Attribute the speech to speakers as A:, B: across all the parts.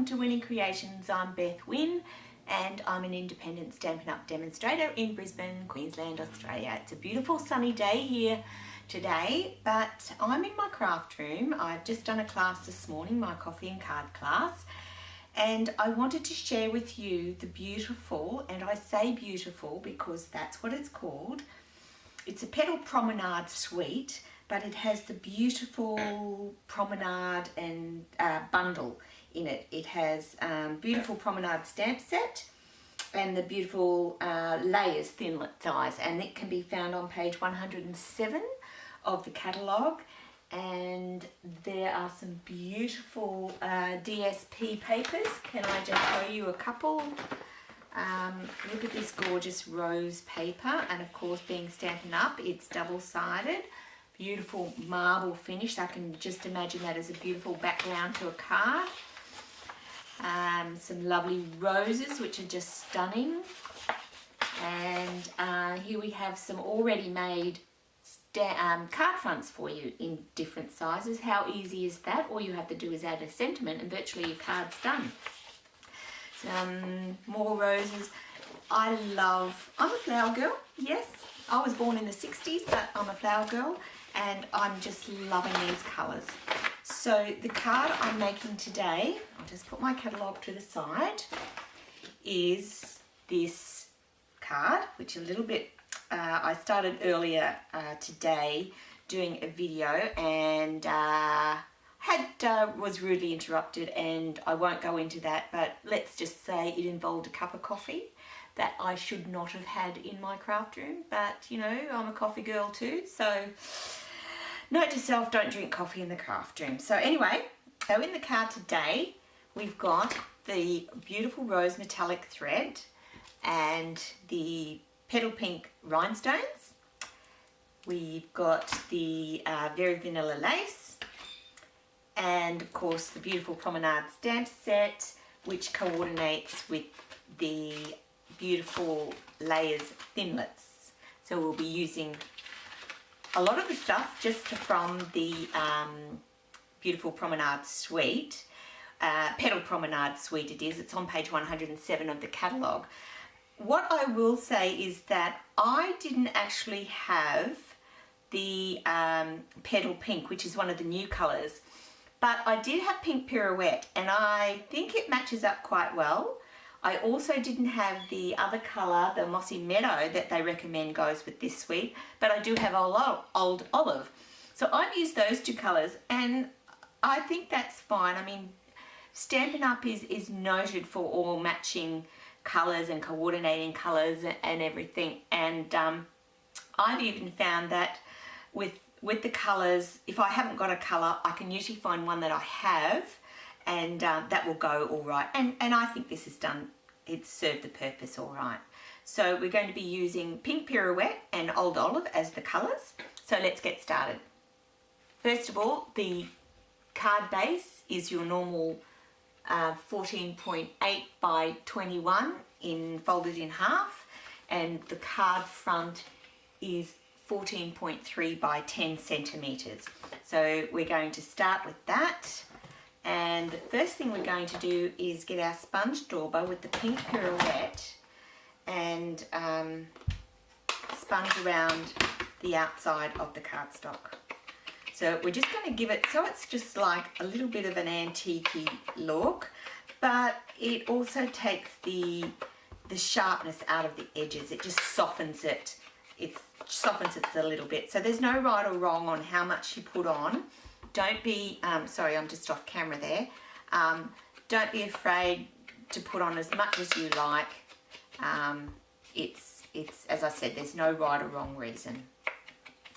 A: welcome to Winning Creations. I'm Beth Wynn and I'm an independent Stampin' Up! Demonstrator in Brisbane, Queensland, Australia. It's a beautiful sunny day here today, but I'm in my craft room. I've just done a class this morning, my coffee and card class, and I wanted to share with you the beautiful, and I say beautiful because that's what it's called. It's a Petal Promenade suite, but it has the beautiful Promenade and bundle in it. It has beautiful Promenade stamp set and the beautiful layers, thin dies, and it can be found on page 107 of the catalogue. And there are some beautiful DSP papers. Can I just show you a couple? Look at this gorgeous rose paper, and of course, being Stampin' Up, it's double-sided. Beautiful marble finish. I can just imagine that as a beautiful background to a card. Some lovely roses, which are just stunning. And here we have some already made card fronts for you in different sizes. How easy is that? All you have to do is add a sentiment and virtually your card's done. Some more roses. I'm a flower girl, yes. I was born in the 60s, but I'm a flower girl and I'm just loving these colours. So the card I'm making today, I'll just put my catalogue to the side, is this card, which a little bit, I started earlier today doing a video and was rudely interrupted, and I won't go into that, but let's just say it involved a cup of coffee that I should not have had in my craft room, but you know, I'm a coffee girl too, so note to self, don't drink coffee in the craft room. So anyway, so in the card today, we've got the beautiful rose metallic thread and the petal pink rhinestones. We've got the very vanilla lace, and of course the beautiful Promenade stamp set, which coordinates with the beautiful layers thinlets. So we'll be using a lot of the stuff just from the beautiful Promenade suite, Petal Promenade suite it is. It's on page 107 of the catalogue. What I will say is that I didn't actually have the Petal Pink, which is one of the new colours, but I did have Pink Pirouette, and I think it matches up quite well. I also didn't have the other colour, the Mossy Meadow, that they recommend goes with this suite, but I do have Old Olive. So I've used those two colours, and I think that's fine. I mean, Stampin' Up! is noted for all matching colours and coordinating colours and everything, and I've even found that with the colours, if I haven't got a colour, I can usually find one that I have, and that will go all right. And I think this is done, it's served the purpose all right. So we're going to be using Pink Pirouette and Old Olive as the colours. So let's get started. First of all, the card base is your normal 14.8 by 21 folded in half, and the card front is 14.3 by 10 centimetres. So we're going to start with that, and the first thing we're going to do is get our sponge dauber with the Pink Pirouette and sponge around the outside of the cardstock. So we're just going to give it, so it's just like a little bit of an antique-y look, but it also takes the sharpness out of the edges. It just softens it. It softens it a little bit. So there's no right or wrong on how much you put on. Don't be, sorry, I'm just off camera there. Don't be afraid to put on as much as you like. It's, as I said, there's no right or wrong reason.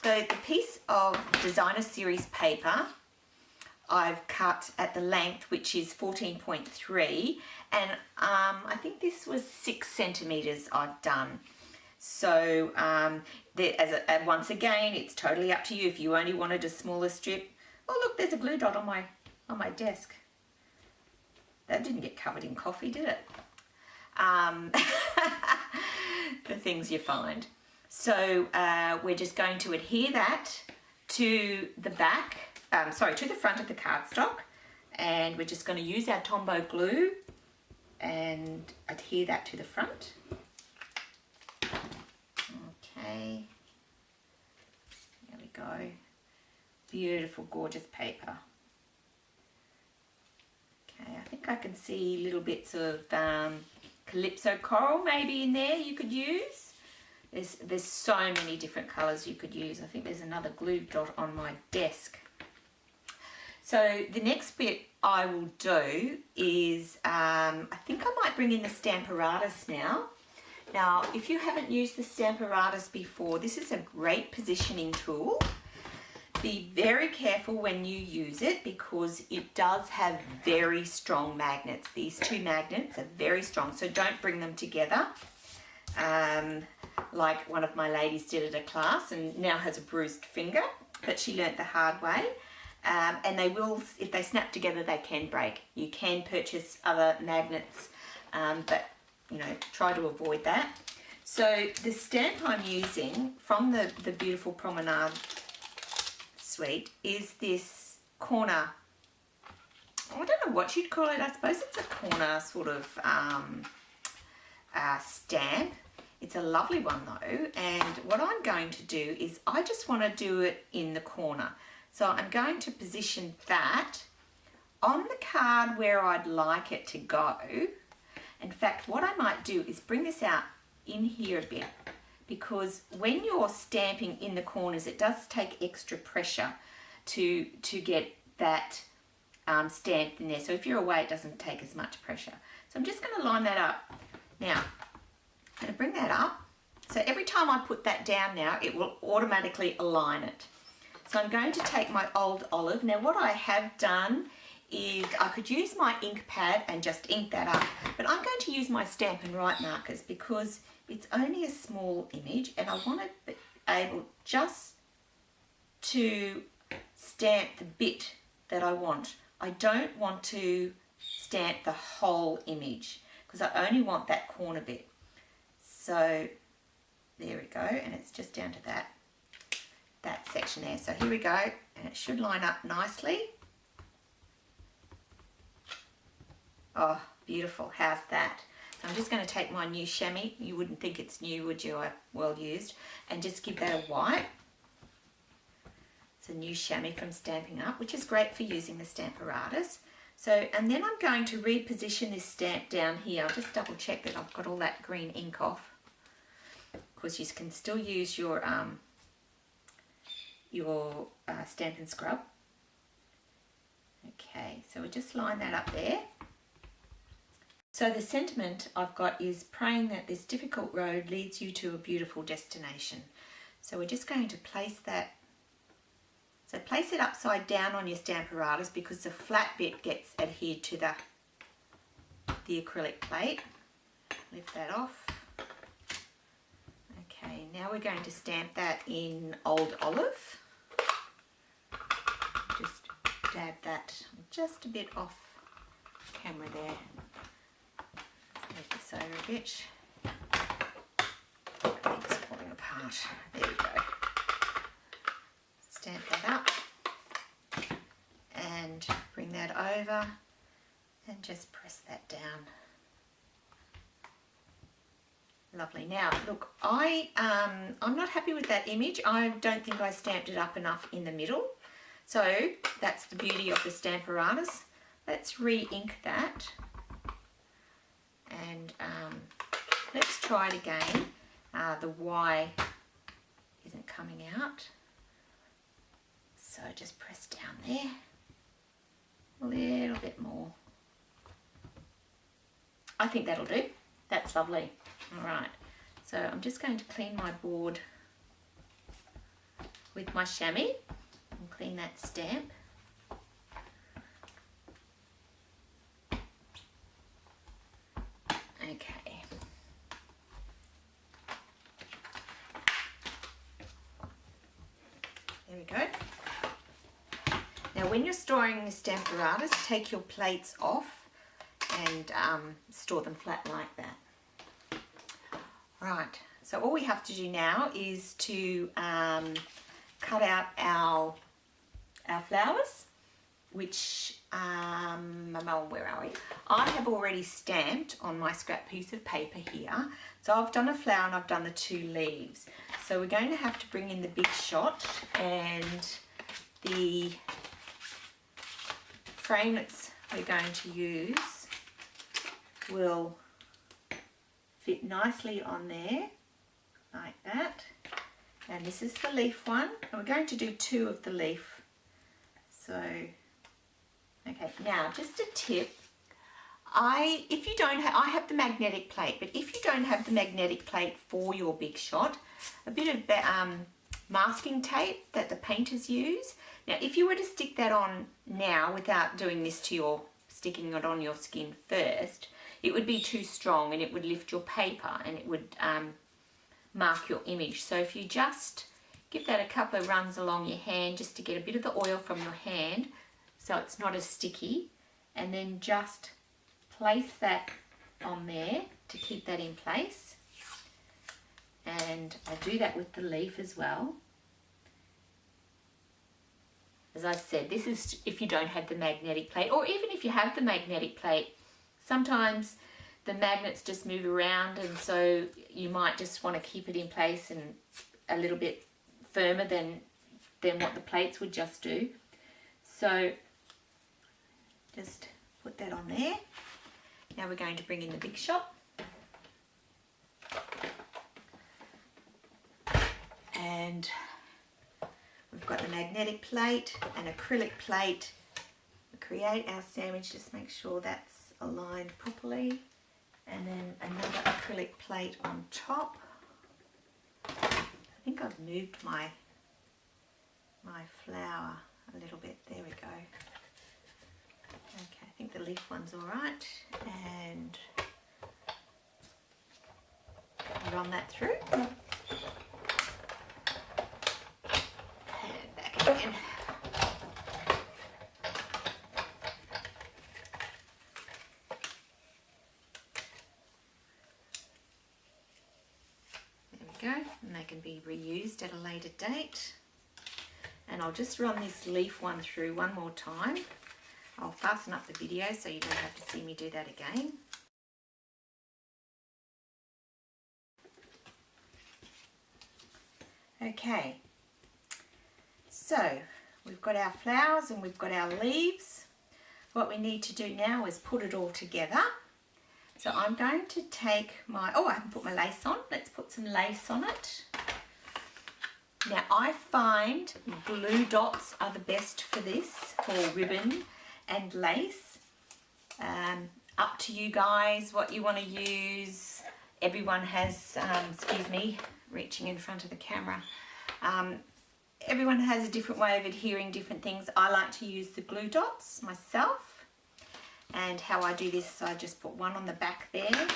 A: So the piece of designer series paper I've cut at the length, which is 14.3, and I think this was 6 centimetres I've done. So once again, it's totally up to you. If you only wanted a smaller strip, oh look, there's a glue dot on my desk. That didn't get covered in coffee, did it? The things you find. So we're just going to adhere that to the back, to the front of the cardstock, and we're just going to use our Tombow glue and adhere that to the front. Okay, there we go. Beautiful, gorgeous paper. Okay, I think I can see little bits of Calypso coral maybe in there you could use. There's so many different colours you could use. I think there's another glue dot on my desk. So the next bit I will do is, I think I might bring in the Stamparatus now. Now, if you haven't used the Stamparatus before, this is a great positioning tool. Be very careful when you use it because it does have very strong magnets. These two magnets are very strong, so don't bring them together. Like one of my ladies did at a class and now has a bruised finger, but she learnt the hard way. And they will, if they snap together, they can break. You can purchase other magnets, but you know, try to avoid that. So the stamp I'm using from the beautiful Promenade suite is this corner, I don't know what you'd call it, I suppose it's a corner sort of stamp. It's a lovely one though, and what I'm going to do is I just want to do it in the corner. So I'm going to position that on the card where I'd like it to go. In fact, what I might do is bring this out in here a bit, because when you're stamping in the corners, it does take extra pressure to get that stamped in there. So if you're away, it doesn't take as much pressure. So I'm just going to line that up. Now, I'm going to bring that up. So every time I put that down now, it will automatically align it. So I'm going to take my old olive. Now what I have done is I could use my ink pad and just ink that up, but I'm going to use my Stampin' Write markers because it's only a small image and I want to be able just to stamp the bit that I want. I don't want to stamp the whole image because I only want that corner bit. So there we go, and it's just down to that section there. So here we go, and it should line up nicely. Oh, beautiful. How's that? So I'm just going to take my new chamois. You wouldn't think it's new, would you? Well used. And just give that a wipe. It's a new chamois from Stampin' Up, which is great for using the Stamparatus. So, and then I'm going to reposition this stamp down here. I'll just double check that I've got all that green ink off. Of course, you can still use your Stampin' Scrub. Okay, so we'll just line that up there. So the sentiment I've got is praying that this difficult road leads you to a beautiful destination. So we're just going to place that. So place it upside down on your Stamparatus because the flat bit gets adhered to the acrylic plate. Lift that off. Okay, now we're going to stamp that in Old Olive. Just dab that just a bit off camera there. Move this over a bit. I think it's falling apart. There we go. Stamp that up and bring that over and just press that down. Lovely. Now look, I'm not happy with that image. I don't think I stamped it up enough in the middle. So that's the beauty of the Stamparatus. Let's re-ink that. And let's try it again. The Y isn't coming out. So just press down there. A little bit more. I think that'll do. That's lovely. Alright, so I'm just going to clean my board with my chamois and clean that stamp. Okay. There we go. Now when you're storing the Stamparatus, take your plates off and store them flat like that. Right, so all we have to do now is to cut out our flowers. which, where are we? I have already stamped on my scrap piece of paper here. So I've done a flower and I've done the 2 leaves. So we're going to have to bring in the big shot, and the framelits we're going to use will fit nicely on there, like that. And this is the leaf one, and we're going to do 2 of the leaf. So, okay, now just a tip. I have the magnetic plate, but if you don't have the magnetic plate for your big shot, a bit of masking tape that the painters use. Now, if you were to stick that on now without doing this to your, sticking it on your skin first, it would be too strong and it would lift your paper and it would mark your image. So if you just give that a couple of runs along your hand just to get a bit of the oil from your hand so it's not as sticky, and then just place that on there to keep that in place. And I do that with the leaf as well. As I said, this is if you don't have the magnetic plate, or even if you have the magnetic plate, sometimes the magnets just move around, and so you might just want to keep it in place and a little bit firmer than what the plates would just do. So just put that on there. Now we're going to bring in the big shot. And we've got the magnetic plate and acrylic plate. We create our sandwich, just make sure that's aligned properly. And then another acrylic plate on top. I think I've moved my flower a little bit. There we go. Okay, I think the leaf one's all right. And run that through. And back again. Go, and they can be reused at a later date. And I'll just run this leaf one through one more time. I'll fasten up the video so you don't have to see me do that again. Okay, so we've got our flowers and we've got our leaves. What we need to do now is put it all together. So I'm going to take my, I haven't put my lace on. Let's put some lace on it. Now I find glue dots are the best for this, for ribbon and lace. Up to you guys what you want to use. Everyone has, excuse me, reaching in front of the camera. Everyone has a different way of adhering different things. I like to use the glue dots myself. And how I do this is I just put one on the back there,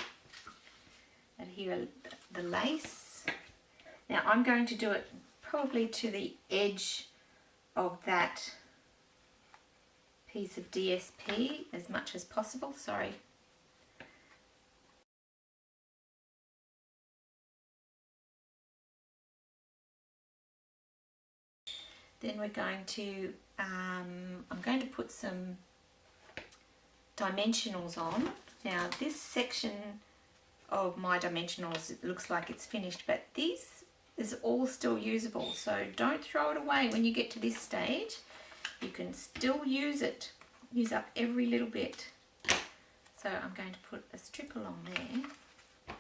A: adhere the lace. Now I'm going to do it probably to the edge of that piece of DSP as much as possible, sorry. Then we're going to, I'm going to put some dimensionals on. Now this section of my dimensionals, it looks like it's finished, but this is all still usable, so don't throw it away when you get to this stage. You can still use it, use up every little bit. So I'm going to put a strip along there,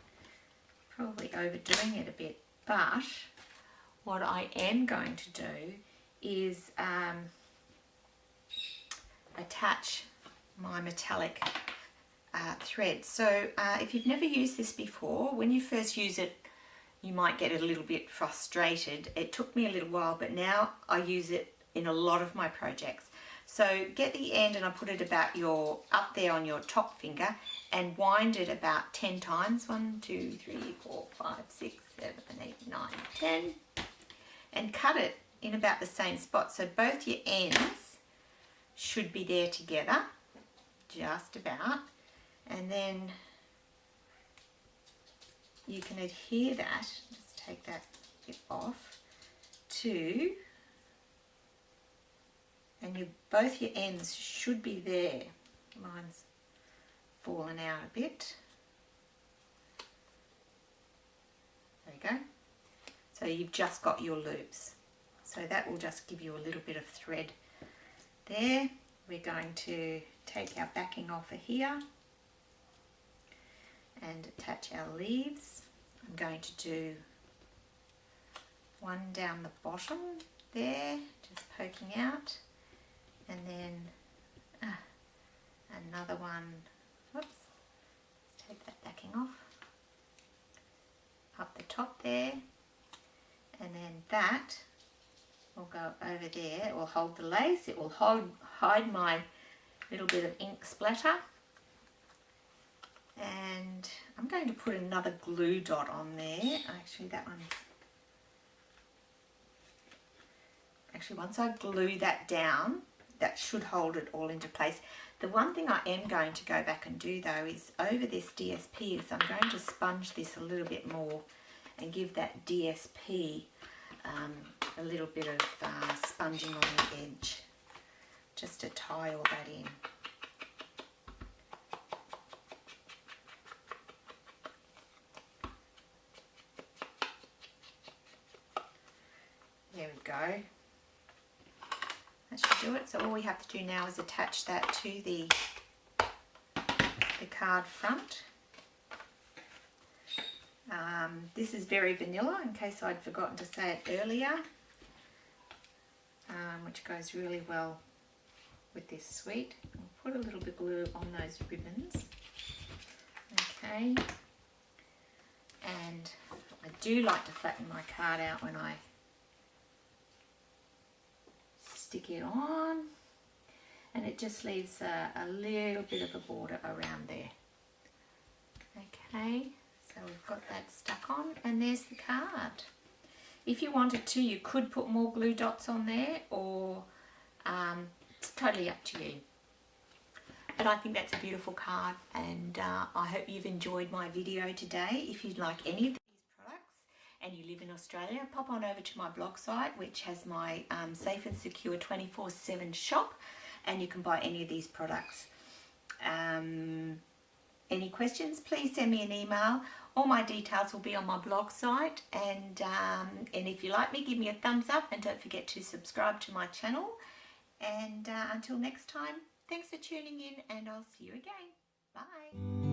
A: probably overdoing it a bit, but what I am going to do is attach my metallic thread. So if you've never used this before, when you first use it you might get a little bit frustrated. It took me a little while, but now I use it in a lot of my projects. So get the end and I put it about up there on your top finger and wind it about 10 times. 1, 2, 3, 4, 5, 6, 7, 8, 9, 10. And cut it in about the same spot. So both your ends should be there together, just about. And then you can adhere that, just take that bit off, to and both your ends should be there. Mine's fallen out a bit. There you go. So you've just got your loops. So that will just give you a little bit of thread there. We're going to take our backing off of here and attach our leaves. I'm going to do one down the bottom there, just poking out, and then another one, whoops, let's take that backing off, up the top there, and then that will go over there. It will hold the lace, it will hide my little bit of ink splatter, and I'm going to put another glue dot on there. Actually that one's, once I glue that down, that should hold it all into place. The one thing I am going to go back and do though is over this DSP is I'm going to sponge this a little bit more and give that DSP a little bit of sponging on the edge, just to tie all that in. There we go. That should do it. So all we have to do now is attach that to the card front. This is very vanilla, in case I'd forgotten to say it earlier, which goes really well with this suite. I'll put a little bit of glue on those ribbons. Okay. And I do like to flatten my card out when I stick it on, and it just leaves a little bit of a border around there. Okay, so we've got that stuck on, and there's the card. If you wanted to, you could put more glue dots on there, or it's totally up to you. But I think that's a beautiful card, and I hope you've enjoyed my video today. If you'd like any of these products and you live in Australia, pop on over to my blog site, which has my safe and secure 24/7 shop, and you can buy any of these products. Any questions, please send me an email. All my details will be on my blog site, and if you like me, give me a thumbs up, and don't forget to subscribe to my channel. And until next time, thanks for tuning in, and I'll see you again. Bye.